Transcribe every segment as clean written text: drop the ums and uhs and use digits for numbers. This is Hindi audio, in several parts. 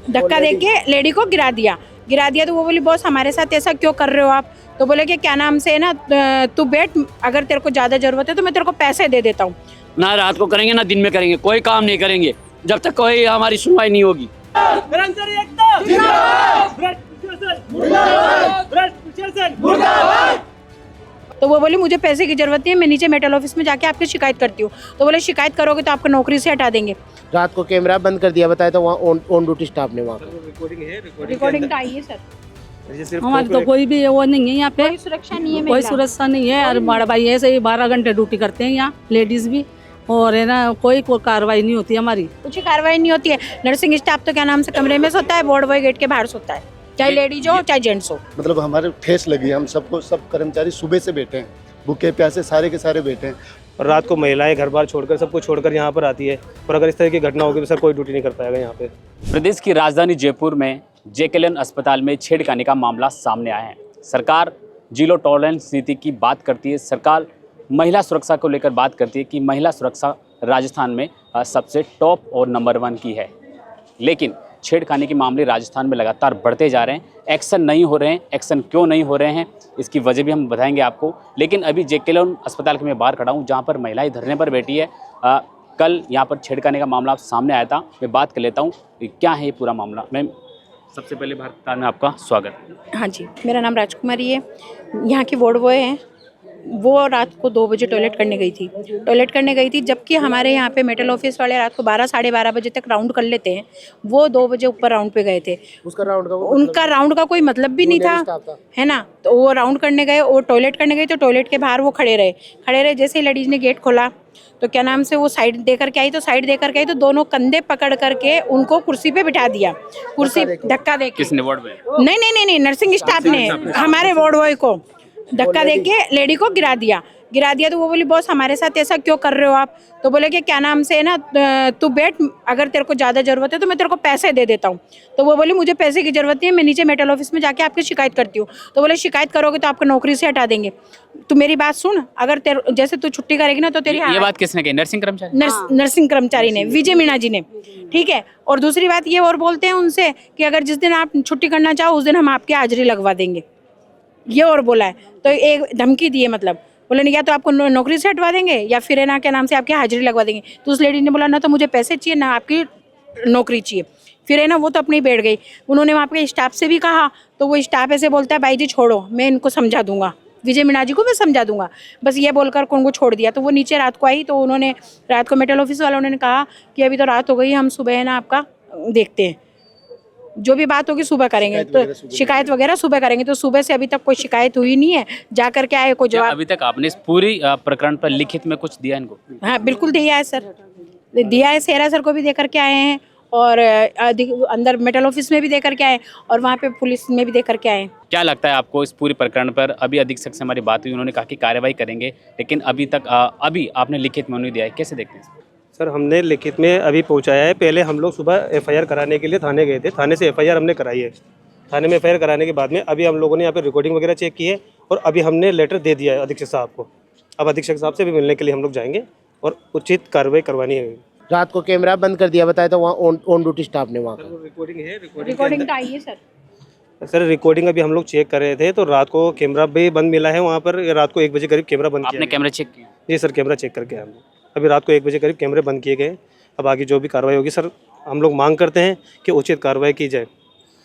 धक्का दे के लेडी को गिरा दिया। तो वो बोली बॉस हमारे साथ ऐसा क्यों कर रहे हो आप? तो बोले कि क्या नाम से है ना, तू बैठ, अगर तेरे को ज़्यादा ज़रूरत है तो मैं तेरे को पैसे दे देता हूँ। ना रात को करेंगे ना दिन में करेंगे, कोई काम नहीं करेंगे जब तक कोई हमारी सुनवाई नहीं होगी। तो वो बोली मुझे पैसे की जरूरत नहीं है, मैं नीचे मेटल ऑफिस में जाके आपकी शिकायत करती हूँ। तो बोले शिकायत करोगे तो आपको नौकरी से हटा देंगे। रात को कैमरा बंद कर दिया, बताया तो वहाँ ऑन ड्यूटी स्टाफ ने वहाँ रिकॉर्डिंग तो आई है सर। हमारी तो कोई भी वो नहीं है यहाँ पे, कोई सुरक्षा नहीं है, कोई सुरक्षा नहीं है। और बड़ा भाई ऐसे ही 12 घंटे ड्यूटी करते हैं यहाँ, लेडीज भी, और है ना कोई कार्रवाई नहीं होती हमारी, कुछ कार्रवाई नहीं होती है। नर्सिंग स्टाफ तो क्या नाम से कमरे में सोता है, वार्ड बॉय गेट के बाहर सोता है, चाहे लेडीज हो चाहे जेंट्स हो। मतलब हमारे ठेस लगी है, हम सबको सब कर्मचारी सुबह से बैठे हैं, भूखे प्यासे सारे के सारे बैठे हैं। और रात को महिलाएं घर बार छोड़कर सबको छोड़कर यहाँ पर आती है, और अगर इस तरह की घटना होगी तो सर कोई ड्यूटी नहीं कर पाएगा यहाँ पे। प्रदेश की राजधानी जयपुर में जेकेएलएन अस्पताल में छेड़खानी का मामला सामने आया है। सरकार जीरो टॉलरेंस नीति की बात करती है, सरकार महिला सुरक्षा को लेकर बात करती है कि महिला सुरक्षा राजस्थान में सबसे टॉप और नंबर 1 की है, लेकिन छेड़खानी के मामले राजस्थान में लगातार बढ़ते जा रहे हैं, एक्शन नहीं हो रहे हैं। एक्शन क्यों नहीं हो रहे हैं इसकी वजह भी हम बताएंगे आपको। लेकिन अभी जेकेएलएन अस्पताल के मैं बाहर खड़ा हूँ जहाँ पर महिलाएं धरने पर बैठी है। कल यहाँ पर छेड़खानी का मामला सामने आया था, मैं बात कर लेता हूँ क्या है ये पूरा मामला। मैम सबसे पहले भारत में आपका स्वागत। हाँ जी, मेरा नाम राजकुमारी है, यहाँ की वार्ड बॉय है। वो रात को 2 बजे टॉयलेट करने गई थी, जबकि हमारे यहाँ पे मेटल ऑफिस वाले रात को 12 साढ़े 12 बजे तक राउंड कर लेते हैं। वो 2 बजे ऊपर राउंड पे गए थे। उनका राउंड का कोई मतलब भी नहीं था, है ना। तो वो राउंड करने गए, वो टॉयलेट करने गए, तो टॉयलेट के बाहर वो खड़े रहे। जैसे ही लेडीज ने गेट खोला तो क्या नाम से वो साइड दे करके आई, तो दोनों कंधे पकड़ करके उनको कुर्सी पे बिठा दिया। कुर्सी धक्का दे के। किसने? वार्ड में? नहीं, नर्सिंग स्टाफ ने हमारे वार्ड बॉय को धक्का दे के लेडी को गिरा दिया। तो वो बोली बॉस हमारे साथ ऐसा क्यों कर रहे हो आप? तो बोले कि क्या नाम से है ना, तू बैठ, अगर तेरे को ज़्यादा ज़रूरत है तो मैं तेरे को पैसे दे देता हूँ। तो वो बोली मुझे पैसे की ज़रूरत नहीं है, मैं नीचे मेटल ऑफिस में जाके आपकी शिकायत करती हूँ। तो बोले शिकायत करोगे तो आपको नौकरी से हटा देंगे। तू मेरी बात सुन, अगर जैसे तू छुट्टी करेगी ना तो तेरी ये बात किसने कही? नर्सिंग कर्मचारी? नर्सिंग कर्मचारी ने, विजय मीणा जी ने, ठीक है। और दूसरी बात ये और बोलते हैं उनसे कि अगर जिस दिन आप छुट्टी करना चाहो उस दिन हम आपकी हाजिरी लगवा देंगे, ये और बोला है। तो एक धमकी दी है, मतलब बोले नहीं या तो आपको नौकरी से हटवा देंगे या फिर है ना क्या नाम से आपकी हाजिरी लगवा देंगे। तो उस लेडी ने बोला ना तो मुझे पैसे चाहिए ना आपकी नौकरी चाहिए। फिर है ना वो तो अपनी बैठ गई। उन्होंने वहाँ पे स्टाफ से भी कहा तो वो स्टाफ ऐसे बोलता है भाई जी छोड़ो, मैं इनको समझा दूंगा, विजय मीणा जी को मैं समझा दूंगा, बस ये बोलकर उनको छोड़ दिया। तो वो नीचे रात को आई तो उन्होंने रात को मेटल ऑफिस वालों ने कहा कि अभी तो रात हो गई, हम सुबह है ना आपका देखते हैं, जो भी बात होगी सुबह करेंगे, तो शिकायत वगैरह सुबह करेंगे। तो सुबह से अभी तक कोई शिकायत हुई नहीं है, जा करके आए कोई जवाब। अभी तक आपने इस पूरी प्रकरण पर लिखित में कुछ दिया इनको? हाँ बिल्कुल दिया है सर, दिया है। सेरा सर को भी दे करके आए हैं और अंदर मेटल ऑफिस में भी दे करके आए और वहाँ पे पुलिस में भी दे करके आए। क्या लगता है आपको इस पूरी प्रकरण पर? अभी अधीक्षक से हमारी बात हुई, उन्होंने कहा कि कार्रवाई करेंगे, लेकिन अभी तक अभी आपने लिखित में नहीं दिया है, कैसे देखते हैं? सर हमने लिखित में अभी पहुँचाया है। पहले हम लोग सुबह FIR कराने के लिए थाने गए थे, थाने से FIR हमने कराई है। थाने में FIR कराने के बाद में अभी हम लोगों ने यहाँ पे रिकॉर्डिंग वगैरह चेक की है और अभी हमने लेटर दे दिया है अधीक्षक साहब को। अब अधीक्षक साहब से भी मिलने के लिए हम लोग जाएंगे और उचित कार्रवाई करवानी है। रात को कैमरा बंद कर दिया, बताया तो वहाँ ऑन ड्यूटी स्टाफ ने वहाँ रिकॉर्डिंग तो आई है सर। रिकॉर्डिंग अभी हम लोग चेक कर रहे थे तो रात को कैमरा भी बंद मिला है वहाँ पर। रात को 1 बजे करीब कैमरा बंद किया। आपने कैमरा चेक किया? जी सर, कैमरा चेक करके हम अभी रात को 1 बजे करीब कैमरे बंद किए गए। अब आगे जो भी कार्रवाई होगी सर, हम लोग मांग करते हैं कि उचित कार्रवाई की जाए।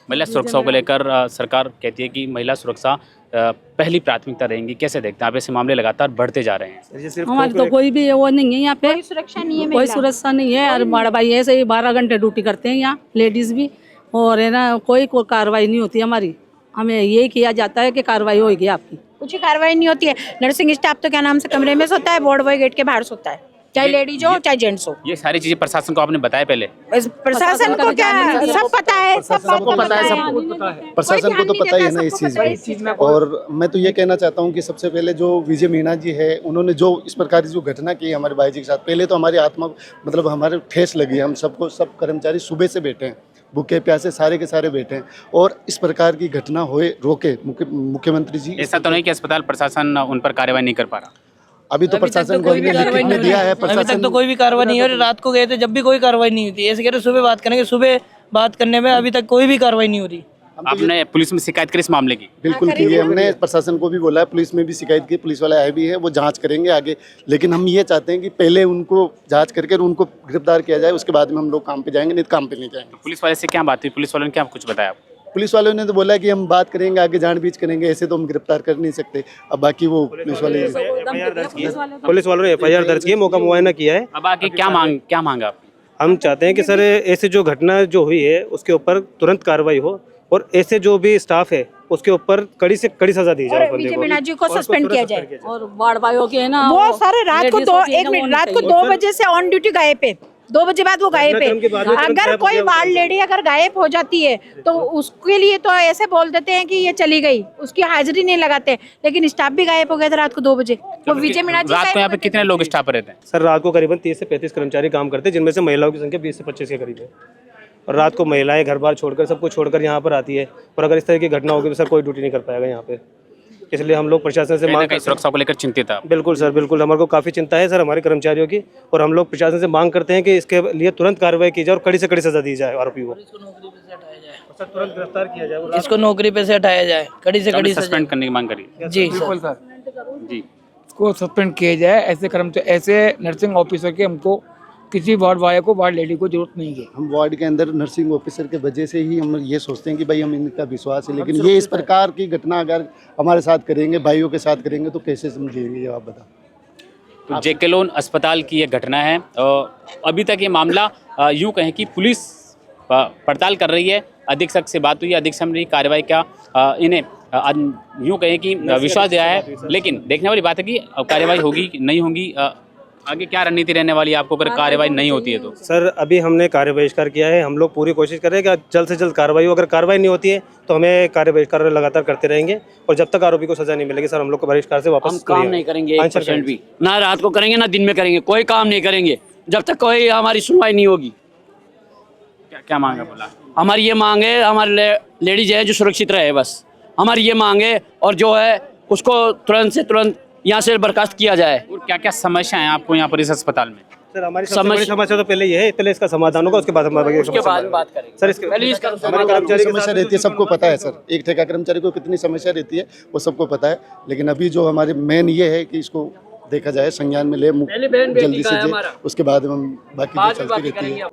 महिला सुरक्षा को लेकर सरकार कहती है कि महिला सुरक्षा पहली प्राथमिकता रहेंगी, कैसे देखते हैं आप? ऐसे मामले लगातार बढ़ते जा रहे हैं। हमारी तो कोई भी वो नहीं है यहाँ पे, कोई सुरक्षा नहीं है, कोई सुरक्षा नहीं है। और बड़ा भाई ऐसे ही 12 घंटे ड्यूटी करते हैं यहाँ, लेडीज भी, और है ना कोई कार्रवाई नहीं होती हमारी। हमें ये किया जाता है कि कार्रवाई होगी आपकी, कुछ कार्रवाई नहीं होती है। नर्सिंग स्टाफ तो क्या नाम से कमरे में सोता है, वार्ड बॉय गेट के बाहर सोता है, चाहे लेडीज हो चाहे जेंट्स हो। ये सारी चीजें प्रशासन को आपने बताया पहले? प्रशासन को क्या सब पता है, सबको पता है, सबको पता है, प्रशासन को तो पता ही है ना इस चीज़ में। और मैं तो ये कहना चाहता हूँ कि सबसे पहले जो विजय मीणा जी है, उन्होंने जो इस प्रकार की जो घटना की हमारे भाई जी के साथ, पहले तो हमारी आत्मा मतलब हमारे ठेस लगी है। हम सबको सब कर्मचारी सुबह से बैठे हैं, भूखे प्यासे सारे के सारे बैठे हैं और इस प्रकार की घटना होए रोके मुख्यमंत्री जी। ऐसा तो नहीं कि अस्पताल प्रशासन उन पर कार्रवाई नहीं कर पा रहा? अभी तो प्रशासन को लिखित में दिया है। अभी तक तो कोई भी कार्रवाई नहीं है। और रात को गए थे जब भी कोई कार्रवाई नहीं हुई थी। ऐसे कह रहे सुबह बात करेंगे, सुबह बात करने में अभी तक कोई भी कार्रवाई नहीं हो रही। आपने पुलिस में शिकायत करी इस मामले की? बिल्कुल की है, हमने प्रशासन को भी बोला है, पुलिस में भी शिकायत की, पुलिस वाले आए भी है, वो जांच करेंगे आगे। लेकिन हम ये चाहते हैं कि पहले उनको जांच करके उनको गिरफ्तार किया जाए, उसके बाद में हम लोग काम पे जाएंगे, नहीं तो काम पे नहीं जाएंगे। तो पुलिस वाले से क्या बात हुई? पुलिस वालों ने क्या कुछ बताया आपको? पुलिस वालों ने तो बोला कि हम बात करेंगे आगे, जांच करेंगे, ऐसे तो हम गिरफ्तार कर नहीं सकते। अब बाकी वो पुलिस वाले पुलिस वालों ने FIR दर्ज की, मौका मुआयना किया है। अब आगे क्या मांगा आप? हम चाहते हैं कि सर ऐसे जो घटना जो हुई है उसके ऊपर तुरंत कार्रवाई हो और ऐसे जो भी स्टाफ है उसके ऊपर कड़ी से कड़ी सजा दी जाए। और विजय मीणा जी को सस्पेंड किया जाए। और वार्ड बॉयों के ना वो सारे रात को 2 बजे से ऑन ड्यूटी गायब है, 2 बजे बाद वो गायब है। अगर कोई वार्ड लेडी अगर गायब हो जाती है तो उसके लिए तो ऐसे बोल देते हैं कि ये चली गई, उसकी हाजिरी नहीं लगाते। लेकिन स्टाफ भी गायब हो गया था रात को 2 बजे। वो विजय मीणा जी रात को यहाँ पे कितने लोग स्टाफ पर रहते हैं? सर रात को करीबन 30 से 35 कर्मचारी काम करते हैं, जिनमें से महिलाओं की संख्या 20 से 25 के करीब है। और रात को महिलाएं घर बार छोड़कर सब कुछ छोड़कर यहाँ पर आती है, और अगर इस तरह की घटना होगी तो सर कोई ड्यूटी नहीं कर पाएगा यहाँ पे। इसलिए हम लोग प्रशासन से मांग सुरक्षा को लेकर चिंतित है? बिल्कुल सर, बिल्कुल हमारे को काफ़ी चिंता है सर हमारे कर्मचारियों की, और हम लोग प्रशासन से मांग करते हैं कि इसके लिए तुरंत कार्रवाई की जाए और कड़ी से कड़ी सजा दी जाए आरोपी को। सर तुरंत गिरफ्तार किया जाए, इसको नौकरी पे से हटाया जाए, कड़ी से कड़ी सस्पेंड करने की मांग करी? जी बिल्कुल सर, जी, इसको सस्पेंड किया जाए। ऐसे कर्मचारी, ऐसे नर्सिंग ऑफिसर के हमको किसी वार्ड बॉय को, वार्ड लेडी को जरूरत नहीं है। हम वार्ड के अंदर नर्सिंग ऑफिसर के वजह से ही हम ये सोचते हैं कि भाई हम इनका विश्वास है, लेकिन ये इस प्रकार की घटना अगर हमारे साथ करेंगे, भाइयों के साथ करेंगे तो कैसे समझेंगे, ये आप बताओ। तो JK लोन अस्पताल की ये घटना है। अभी तक ये मामला यूँ कहें कि पुलिस पड़ताल कर रही है। अधीक्षक से बात हुई है, अधीक्षक ने कार्रवाई का इन्हें यूँ कहें कि विश्वास दिया है। लेकिन देखने वाली बात है कि कार्रवाई होगी नहीं होगी, आगे क्या रणनीति रहने वाली है आपको अगर कार्रवाई नहीं होती है तो? सर अभी हमने कार्य बहिष्कार किया है, हम लोग पूरी कोशिश कर रहे हैं कि जल्द से जल्द कार्रवाई हो। अगर कार्रवाई नहीं होती है तो हमें कार्य बहिष्कार लगातार करते रहेंगे, और जब तक आरोपी को सजा नहीं मिलेगी सर हम लोग को बहिष्कार से वापस हम काम नहीं करेंगे 1% भी, ना रात को करेंगे ना दिन में करेंगे, कोई काम नहीं करेंगे जब तक कोई हमारी सुनवाई नहीं होगी। क्या मांगा बोला? हमारी ये मांग है, हमारे लेडीज है जो सुरक्षित रहे, बस हमारी ये मांग है। और जो है उसको तुरंत से तुरंत यहाँ से बर्खास्त किया जाए। और क्या क्या समस्या है आपको यहाँ पर इस अस्पताल में? सर हमारी सबसे बड़ी समस्या तो पहले ये है, पहले इसका समाधान होगा, उसके बाद हम बाद में बात करेंगे। सर इसके हमारे कर्मचारी की समस्या रहती है, सबको पता है सर, एक ठेका कर्मचारी को कितनी समस्या रहती है वो सबको पता है। लेकिन अभी जो हमारे मेन ये है कि इसको देखा जाए, संज्ञान में ले जल्दी से, उसके बाद हम बाकी जो चलती रहती है।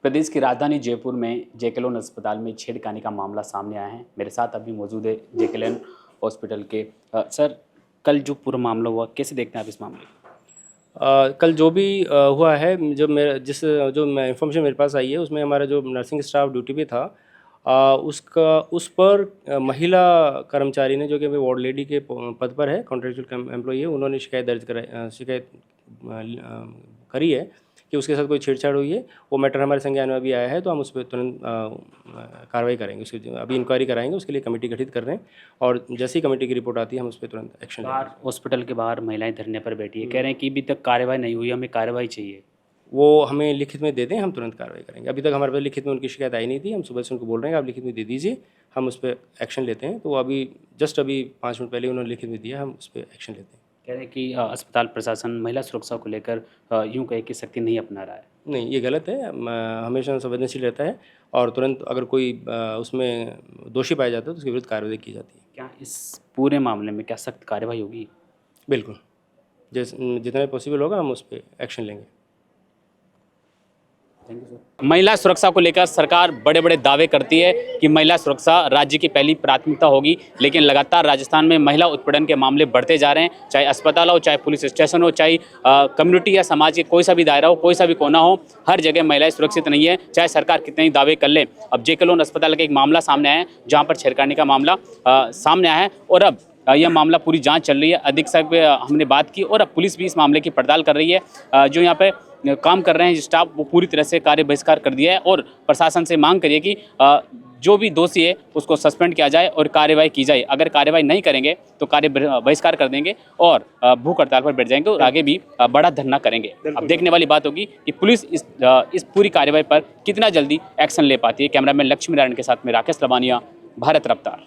प्रदेश की राजधानी जयपुर में JK लोन अस्पताल में छेड़खानी का मामला सामने आया है। मेरे साथ अभी मौजूद है JK लोन हॉस्पिटल के सर, कल जो पूरा मामला हुआ कैसे देखते हैं आप इस मामले को? कल जो भी हुआ है, जो इन्फॉर्मेशन मेरे पास आई है उसमें हमारा जो नर्सिंग स्टाफ ड्यूटी पे था उस पर महिला कर्मचारी ने, जो कि वार्ड लेडी के पद पर है, कॉन्ट्रेक्चुअल एम्प्लॉई है, उन्होंने शिकायत करी है कि उसके साथ कोई छेड़छाड़ हुई है। वो मैटर हमारे संज्ञान में अभी आया है, तो हम उस पर तुरंत कार्रवाई करेंगे। उसकी अभी इंक्वायरी कराएंगे, उसके लिए कमेटी गठित कर रहे हैं, और जैसी कमेटी की रिपोर्ट आती है हम उस पर तुरंत एक्शन लेंगे। हॉस्पिटल के बाहर महिलाएं धरने पर बैठी है, कह रहे हैं कि अभी तक कार्रवाई नहीं हुई, हमें कार्रवाई चाहिए। वो हमें लिखित में दे दें, हम तुरंत कार्रवाई करेंगे। अभी तक हमारे पास लिखित में उनकी शिकायत आई नहीं थी, हम सुबह से उनको बोल रहे हैं कि आप लिखित में दे दीजिए, हम उस पर एक्शन लेते हैं। तो अभी 5 मिनट पहले उन्होंने लिखित में दिया, हम उस पर एक्शन लेते हैं। कह रहे हैं कि अस्पताल प्रशासन महिला सुरक्षा को लेकर यूँ कहे कि सख्ती नहीं अपना रहा है। नहीं, ये गलत है। हमेशा संवेदनशील रहता है, और तुरंत अगर कोई उसमें दोषी पाया जाता है तो उसके विरुद्ध कार्रवाई की जाती है। क्या इस पूरे मामले में क्या सख्त कार्रवाई होगी? बिल्कुल, जितना पॉसिबल होगा हम उस पर एक्शन लेंगे। महिला सुरक्षा को लेकर सरकार बड़े बड़े दावे करती है कि महिला सुरक्षा राज्य की पहली प्राथमिकता होगी, लेकिन लगातार राजस्थान में महिला उत्पीड़न के मामले बढ़ते जा रहे हैं। चाहे अस्पताल हो, चाहे पुलिस स्टेशन हो, चाहे कम्युनिटी या समाज के कोई सा भी दायरा हो, कोई सा भी कोना हो, हर जगह महिलाएं सुरक्षित नहीं है, चाहे सरकार कितने ही दावे कर ले। अब JK लोन अस्पताल का एक मामला सामने आया है जहाँ पर छेड़खानी का मामला सामने आया है, और अब यह मामला पूरी जांच चल रही है। अधीक्षक पे हमने बात की, और अब पुलिस भी इस मामले की पड़ताल कर रही है। जो यहाँ पे काम कर रहे हैं स्टाफ, वो पूरी तरह से कार्य बहिष्कार कर दिया है, और प्रशासन से मांग करिए कि जो भी दोषी है उसको सस्पेंड किया जाए और कार्रवाई की जाए। अगर कार्रवाई नहीं करेंगे तो कार्य बहिष्कार कर देंगे और भूख हड़ताल पर बैठ जाएंगे और आगे भी बड़ा धरना करेंगे। अब देखने वाली बात होगी कि पुलिस इस पूरी कार्रवाई पर कितना जल्दी एक्शन ले पाती है। कैमरामैन लक्ष्मी नारायण के साथ में राकेश लबानिया, भारत रफ्तार।